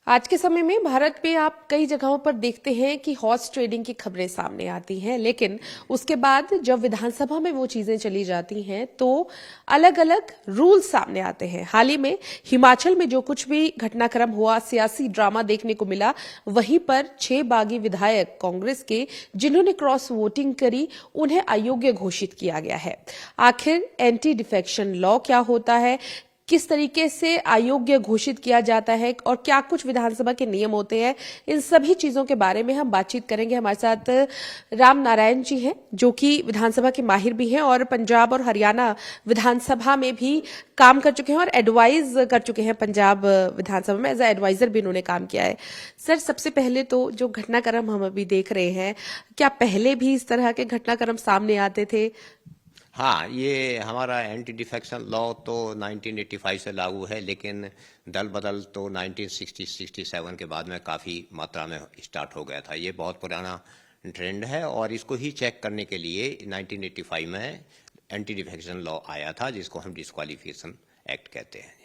आज के समय में भारत में आप कई जगहों पर देखते हैं कि हॉर्स ट्रेडिंग की खबरें सामने आती हैं, लेकिन उसके बाद जब विधानसभा में वो चीजें चली जाती हैं तो अलग अलग रूल सामने आते हैं। हाल ही में हिमाचल में जो कुछ भी घटनाक्रम हुआ, सियासी ड्रामा देखने को मिला, वहीं पर 6 बागी विधायक कांग्रेस के जिन्होंने क्रॉस वोटिंग करी, उन्हें अयोग्य घोषित किया गया है। आखिर एंटी डिफेक्शन लॉ क्या होता है, किस तरीके से अयोग्य घोषित किया जाता है और क्या कुछ विधानसभा के नियम होते हैं, इन सभी चीजों के बारे में हम बातचीत करेंगे। हमारे साथ राम नारायण जी हैं, जो कि विधानसभा के माहिर भी हैं और पंजाब और हरियाणा विधानसभा में भी काम कर चुके हैं और एडवाइज कर चुके हैं। पंजाब विधानसभा में एज ए एडवाइजर भी उन्होंने काम किया है। सर, सबसे पहले तो जो घटनाक्रम हम अभी देख रहे हैं, क्या पहले भी इस तरह के घटनाक्रम सामने आते थे? हाँ, ये हमारा एंटी डिफेक्शन लॉ तो 1985 से लागू है, लेकिन दल बदल तो 1960-67 के बाद में काफ़ी मात्रा में स्टार्ट हो गया था। ये बहुत पुराना ट्रेंड है और इसको ही चेक करने के लिए 1985 में एंटी डिफेक्शन लॉ आया था, जिसको हम डिस्क्वालिफिकेशन एक्ट कहते हैं।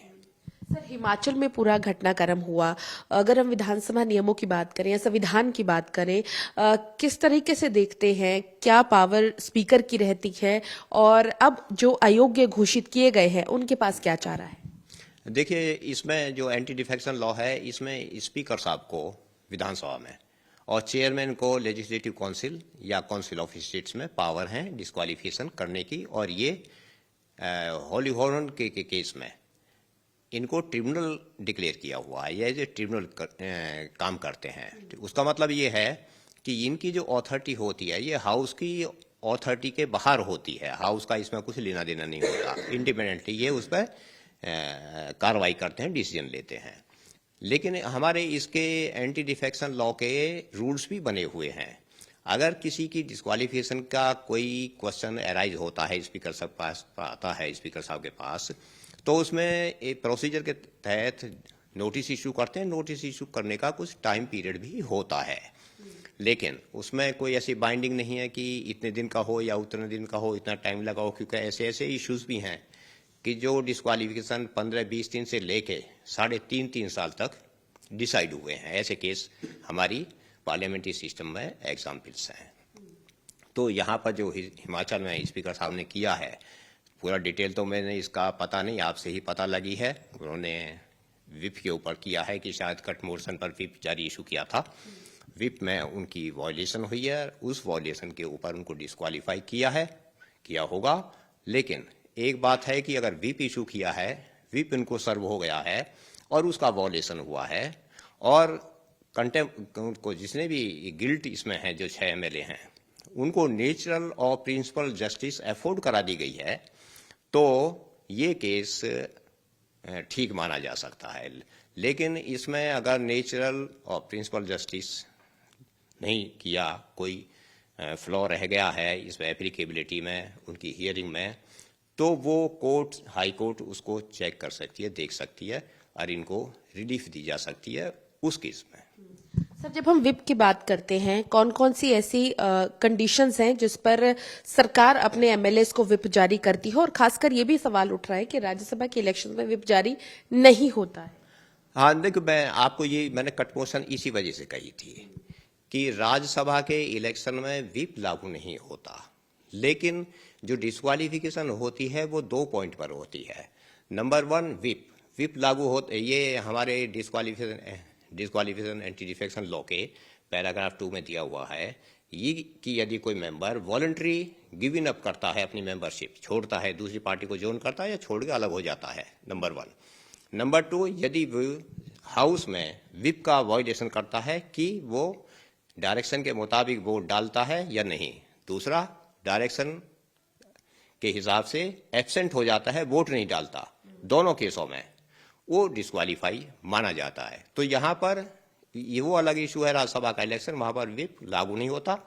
सर, हिमाचल में पूरा घटनाक्रम हुआ। अगर हम विधानसभा नियमों की बात करें या संविधान की बात करें, किस तरीके से देखते हैं, क्या पावर स्पीकर की रहती है और अब जो अयोग्य घोषित किए गए हैं उनके पास क्या चारा है? देखिए, इसमें जो एंटी डिफेक्शन लॉ है, इसमें स्पीकर साहब को विधानसभा में और चेयरमैन को लेजिस्लेटिव काउंसिल या काउंसिल ऑफ स्टेट्स में पावर है डिस्क्वालिफिकेशन करने की। और ये हॉली हॉर्न के केस में इनको ट्रिब्यूनल डिक्लेयर किया हुआ है। ये जो ट्रिब्यूनल काम करते हैं, उसका मतलब ये है कि इनकी जो अथॉरिटी होती है, ये हाउस की अथॉरिटी के बाहर होती है। हाउस का इसमें कुछ लेना देना नहीं होता। इंडिपेंडेंटली ये उस पर कार्रवाई करते हैं, डिसीजन लेते हैं। लेकिन हमारे इसके एंटी डिफेक्शन लॉ के रूल्स भी बने हुए हैं। अगर किसी की डिस्क्वालिफिकेशन का कोई क्वेश्चन अराइज होता है, स्पीकर साहब पास आता है, स्पीकर साहब के पास, तो उसमें एक प्रोसीजर के तहत नोटिस इशू करते हैं। नोटिस इशू करने का कुछ टाइम पीरियड भी होता है, लेकिन उसमें कोई ऐसी बाइंडिंग नहीं है कि इतने दिन का हो या उतने दिन का हो, इतना टाइम लगा हो, क्योंकि ऐसे ऐसे इश्यूज भी हैं कि जो डिस्क्वालिफिकेशन 15-20 दिन से लेके 3.5-3 साल तक डिसाइड हुए हैं। ऐसे केस हमारी पार्लियामेंट्री सिस्टम में एग्जाम्पल्स हैं। तो यहाँ पर जो हिमाचल में स्पीकर साहब ने किया है, पूरा डिटेल तो मैंने इसका पता नहीं, आपसे ही पता लगी है। उन्होंने विप के ऊपर किया है कि शायद कट मोशन पर विप जारी इशू किया था। विप में उनकी वायलेशन हुई है, उस वायलेशन के ऊपर उनको डिस्क्वालीफाई किया होगा। लेकिन एक बात है कि अगर विप इशू किया है, विप इनको सर्व हो गया है और उसका वायलेशन हुआ है और को जिसने भी गिल्ट इसमें है, जो 6 MLA हैं, उनको नेचुरल और प्रिंसिपल जस्टिस अफोर्ड करा दी गई है, तो ये केस ठीक माना जा सकता है। लेकिन इसमें अगर नेचुरल और प्रिंसिपल जस्टिस नहीं किया, कोई फ्लॉ रह गया है इसमें एप्लीकेबिलिटी में, उनकी हियरिंग में, तो वो कोर्ट, हाई कोर्ट उसको चेक कर सकती है, देख सकती है और इनको रिलीफ दी जा सकती है उस केस में। सर, जब हम विप की बात करते हैं, कौन कौन सी ऐसी कंडीशंस हैं जिस पर सरकार अपने एमएलएस को विप जारी करती है, और खासकर ये भी सवाल उठ रहा है कि राज्यसभा के इलेक्शन में विप जारी नहीं होता है? हाँ, देखो, मैं आपको मैंने कट मोशन इसी वजह से कही थी कि राज्यसभा के इलेक्शन में विप लागू नहीं होता, लेकिन जो डिस्क्वालिफिकेशन होती है वो 2 पॉइंट पर होती है। नंबर 1, विप लागू होते, ये हमारे डिस्क्वालिफिकेशन एंटी डिफेक्शन लॉ के पैराग्राफ 2 में दिया हुआ है, ये कि यदि कोई मेंबर वॉलंटरी गिविंग अप करता है, अपनी मेंबरशिप छोड़ता है, दूसरी पार्टी को ज्वाइन करता है या छोड़ के अलग हो जाता है, नंबर 1। नंबर 2, यदि वो हाउस में विप का वायलेशन करता है कि वो डायरेक्शन के मुताबिक वोट डालता है या नहीं। दूसरा, डायरेक्शन के हिसाब से एब्सेंट हो जाता है, वोट नहीं डालता, दोनों केसों में वो डिस्क्वालीफाई माना जाता है। तो यहाँ पर ये वो अलग इशू है, राज्यसभा का इलेक्शन, वहां पर विप लागू नहीं होता।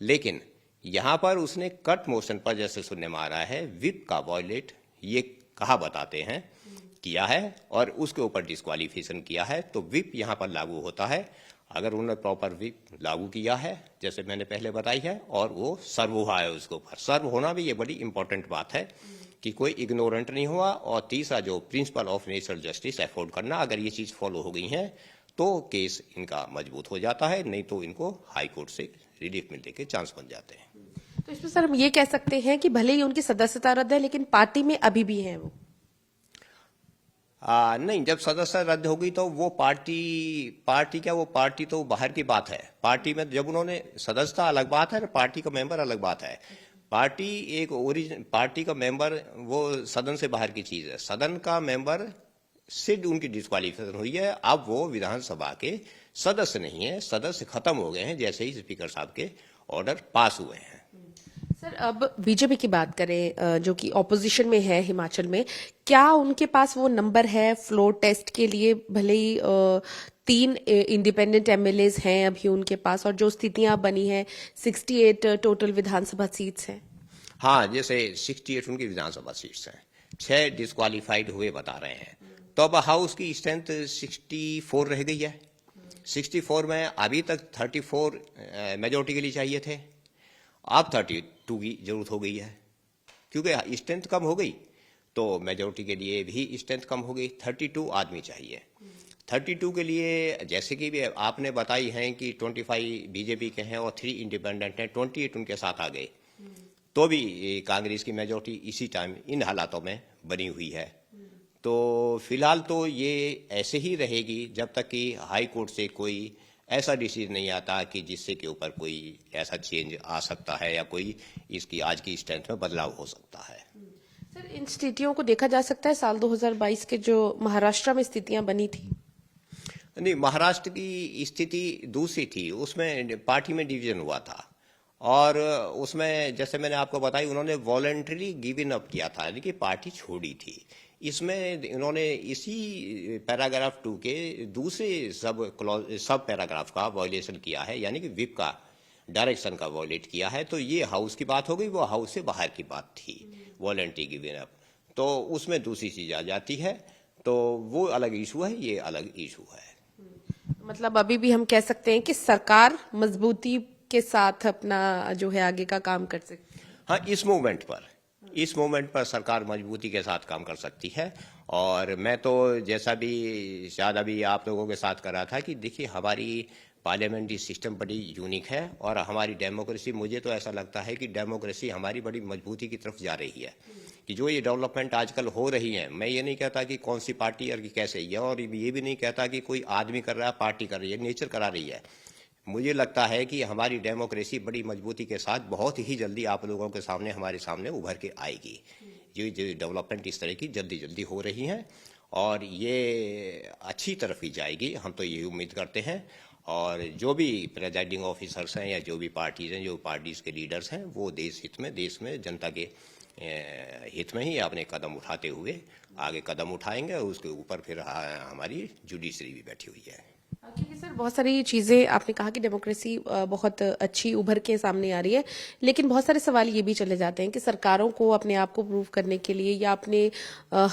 लेकिन यहाँ पर उसने कट मोशन पर, जैसे सुनने में आ रहा है, विप का वायलेट ये कहा बताते हैं किया है और उसके ऊपर डिस्क्वालिफिकेशन किया है, तो विप यहाँ पर लागू होता है। अगर उन्होंने प्रॉपर विप लागू किया है, जैसे मैंने पहले बताई है, और वो सर्व हुआ है, उसके ऊपर सर्व होना भी ये बड़ी इंपॉर्टेंट बात है कि कोई इग्नोरेंट नहीं हुआ। और तीसरा, जो principle of natural justice afford करना, अगर ये चीज फॉलो हो गई है तो केस इनका मजबूत हो जाता है, नहीं तो इनको हाई कोर्ट से रिलीफ मिलने के चांस बन जाते हैं। तो इसमें सर हम ये कह सकते हैं कि भले ही उनकी सदस्यता रद्द है लेकिन पार्टी में अभी भी है वो। नहीं, जब सदस्यता रद्द होगी तो वो पार्टी क्या, वो पार्टी तो बाहर की बात है। पार्टी में जब उन्होंने सदस्यता अलग बात है, पार्टी का मेंबर अलग बात है। पार्टी का मेंबर वो सदन से बाहर की चीज है। सदन का मेंबर से उनकी डिस्क्वालिफिकेशन हुई है, अब वो विधानसभा के सदस्य नहीं है, सदस्य खत्म हो गए हैं जैसे ही स्पीकर साहब के ऑर्डर पास हुए हैं। सर अब बीजेपी की बात करें जो कि ऑपोजिशन में है हिमाचल में, क्या उनके पास वो नंबर है फ्लोर टेस्ट के लिए? भले ही 3 इंडिपेंडेंट एमएलएज हैं अभी उनके पास, और जो स्थितियां बनी हैं 68 टोटल विधानसभा सीट्स हैं। हाँ, जैसे 68 उनकी विधानसभा सीट्स हैं, 6 डिस्क्वालीफाइड हुए बता रहे हैं, तो अब हाउस की स्ट्रेंथ 64 रह गई है। 64 में अभी तक 34 मेजोरिटी के लिए चाहिए थे, अब 32 की जरूरत हो गई है, क्योंकि स्ट्रेंथ कम हो गई तो मेजोरिटी के लिए भी स्ट्रेंथ कम हो गई। 32 आदमी चाहिए। 32 के लिए जैसे कि भी आपने बताई हैं कि 25 बीजेपी के हैं और 3 इंडिपेंडेंट हैं, 28 उनके साथ आ गए, तो भी कांग्रेस की मेजोरिटी इसी टाइम इन हालातों में बनी हुई है। तो फिलहाल तो ये ऐसे ही रहेगी जब तक कि हाई कोर्ट से कोई ऐसा डिसीजन नहीं आता कि जिससे के ऊपर कोई ऐसा चेंज आ सकता है या कोई इसकी आज की स्ट्रेंथ में बदलाव हो सकता है। सर इन स्थितियों को देखा जा सकता है साल 2022 के जो महाराष्ट्र में स्थितियां बनी थी। नहीं, महाराष्ट्र की स्थिति दूसरी थी, उसमें पार्टी में डिवीजन हुआ था और उसमें जैसे मैंने आपको बताई उन्होंने वॉलंटरी गिवन अप किया था, यानी कि पार्टी छोड़ी थी। इसमें इन्होंने इसी पैराग्राफ 2 के दूसरे सब पैराग्राफ का वॉयलेशन किया है, यानी कि विप का डायरेक्शन का वॉयलेट किया है। तो ये हाउस की बात हो गई, वो हाउस से बाहर की बात थी वॉलंटरी गिवन अप, तो उसमें दूसरी चीज आ जाती है, तो वो अलग इशू है, ये अलग इशू है। मतलब अभी भी हम कह सकते हैं कि सरकार मजबूती के साथ अपना जो है आगे का काम कर सकती है। हाँ, इस मोमेंट पर सरकार मजबूती के साथ काम कर सकती है। और मैं तो जैसा भी शायद अभी आप लोगों के साथ कर रहा था कि देखिए हमारी पार्लियामेंट्री सिस्टम बड़ी यूनिक है और हमारी डेमोक्रेसी, मुझे तो ऐसा लगता है कि डेमोक्रेसी हमारी बड़ी मजबूती की तरफ जा रही है। कि जो ये डेवलपमेंट आजकल हो रही है, मैं ये नहीं कहता कि कौन सी पार्टी और कैसे है, और ये भी नहीं कहता कि कोई आदमी कर रहा है, पार्टी कर रही है, नेचर करा रही है। मुझे लगता है कि हमारी डेमोक्रेसी बड़ी मजबूती के साथ बहुत ही जल्दी आप लोगों के सामने, हमारे सामने उभर के आएगी। जो डेवलपमेंट इस तरह की जल्दी जल्दी हो रही हैं और ये अच्छी तरफ ही जाएगी, हम तो यही उम्मीद करते हैं। और जो भी प्रेजाइडिंग ऑफिसर्स हैं या जो भी पार्टीज हैं, जो पार्टीज के लीडर्स हैं, वो देश में जनता के हित में ही अपने कदम उठाते हुए आगे कदम उठाएंगे, और उसके ऊपर फिर हमारी जुडिशरी भी बैठी हुई है। क्योंकि सर बहुत सारी चीजें आपने कहा कि डेमोक्रेसी बहुत अच्छी उभर के सामने आ रही है, लेकिन बहुत सारे सवाल ये भी चले जाते हैं कि सरकारों को अपने आप को प्रूव करने के लिए या अपने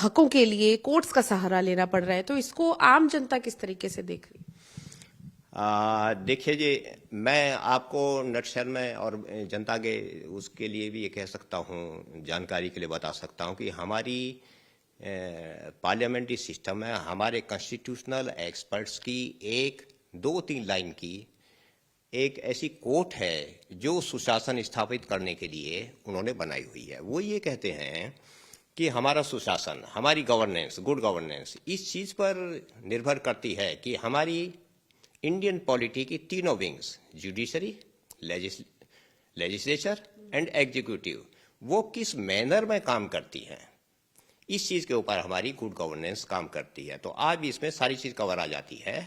हकों के लिए कोर्ट्स का सहारा लेना पड़ रहा है, तो इसको आम जनता किस तरीके से देख रही है? देखिए जी, मैं आपको नटशेल में और जनता के उसके लिए भी ये कह सकता हूँ, जानकारी के लिए बता सकता हूँ कि हमारी पार्लियामेंट्री सिस्टम में हमारे कॉन्स्टिट्यूशनल एक्सपर्ट्स की 1-2-3 लाइन की एक ऐसी कोट है जो सुशासन स्थापित करने के लिए उन्होंने बनाई हुई है। वो ये कहते हैं कि हमारा सुशासन, हमारी गवर्नेंस, गुड गवर्नेंस, इस चीज पर निर्भर करती है कि हमारी इंडियन पॉलिटी की तीनों wings, judiciary, legislature and executive, वो किस मैनर में काम करती हैं। इस चीज के ऊपर हमारी गुड गवर्नेंस काम करती है। तो आज भी इसमें सारी चीज कवर आ जाती है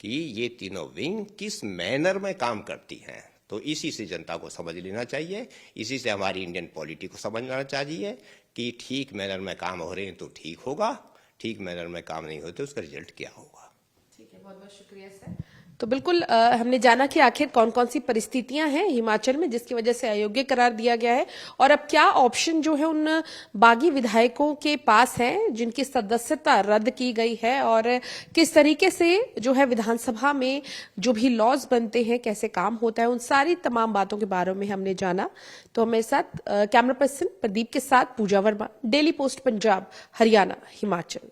कि ये तीनों विंग किस मैनर में काम करती हैं। तो इसी से जनता को समझ लेना चाहिए, इसी से हमारी इंडियन पॉलिटी को समझना चाहिए कि ठीक मैनर में काम हो रहे हैं तो ठीक होगा, ठीक मैनर में काम नहीं होते उसका रिजल्ट क्या होगा। ठीक है, बहुत बहुत शुक्रिया सर। तो बिल्कुल हमने जाना कि आखिर कौन कौन सी परिस्थितियां हैं हिमाचल में जिसकी वजह से अयोग्य करार दिया गया है, और अब क्या ऑप्शन जो है उन बागी विधायकों के पास है जिनकी सदस्यता रद्द की गई है, और किस तरीके से जो है विधानसभा में जो भी लॉज बनते हैं कैसे काम होता है, उन सारी तमाम बातों के बारे में हमने जाना। तो हमारे साथ कैमरा पर्सन प्रदीप के साथ पूजा वर्मा, डेली पोस्ट पंजाब, हरियाणा, हिमाचल।